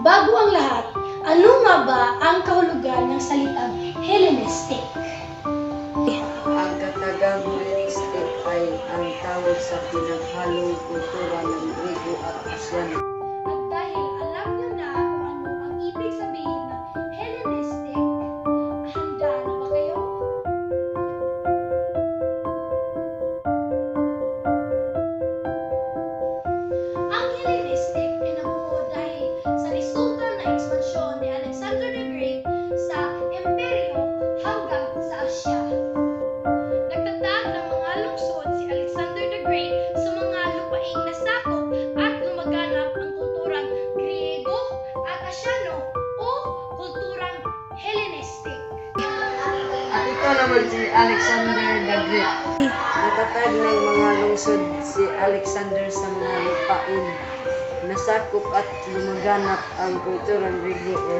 bago ang lahat, ano nga ba ang kahulugan ng salitang Hellenistic? Ang katagang Hellenistic ay ang tawag sa pinaghalong kultura ng Griego at Asyano. At dahil alam niyo na kung ano ang ibig sabihin ng Hellenistic, handa na ba kayo? Ang Hellenistic ay nabuo dahil sa resulta ng ekspansyon ni Alexander the Great sa imperyo hanggang sa Asya. Nagtatag ng mga lungsod si Alexander the Great sa mga lupaing nasakop at lumaganap ang kulturang Griego at Asyano o kulturang Hellenistic. At ito naman si Alexander the Great. Natatag ng mga lungsod si Alexander sa mga lupain. Nasakop at lumaganap ang kulturang Griego o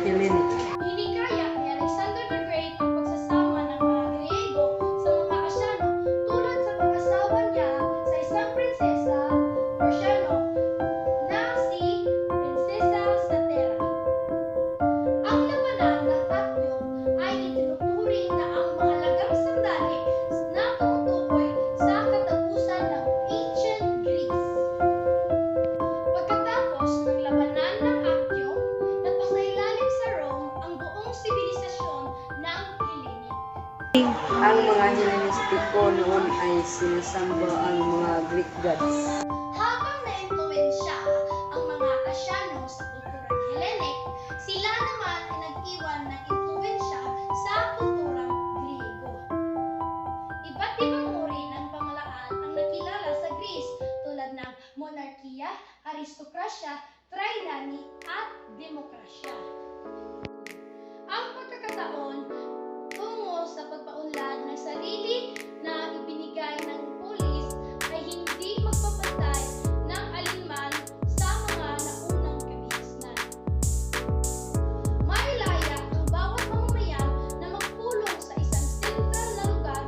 Hellenic. Hinikaya ni Alexander the Great ang pagsasama ng mga Griego sa mga Asyano tulad sa pag-asawa niya sa isang prinsesa Persiano na si Prinsesa Statera. Ang labanan ng Actium ay itinuturing na ang mga lagang sandali na tumutukoy sa katapusan ng Ancient Greece. Pagkatapos ng labanan ng Actium, napasailalim sa Rome ang buong sibilisasyon ng Hellenic. Ang mga Hellenistiko noon ay sinasamba ang mga Greek gods. Habang na-impluwensya ang mga Asyano sa kulturang Hellenic, sila naman ay nag-iwan ng impluwensya sa kulturang Griego. Iba't ibang uri ng pamalaan ang nakilala sa Greece tulad ng monarkiya, aristokrasya, trinity at demokrasya. Ang pagkakataon tungo sa pagpaunlad ng sarili na ibinigay ng pulis ay hindi magpapantay ng alinman sa mga naunang kabihasnan. Mailaya ang bawat mamamayan na magpulong sa isang sentral na lugar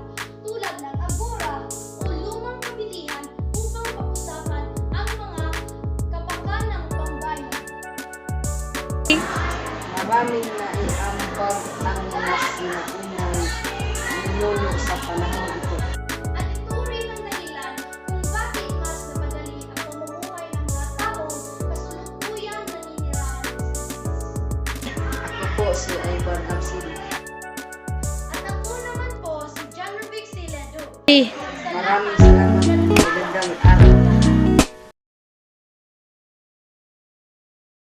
tulad ng agora o lumang pamilihan upang pag-usapan ang mga kapakanang pambayan. Maraming naiambag ang mga sinaunang ninuno sa panahon ito. At ito rin ang dahilan kung bakit mas napadali ang pamumuhay ng mga taong kasulukuyang naninirahan sa Greece. Ako po si Ivan Absili.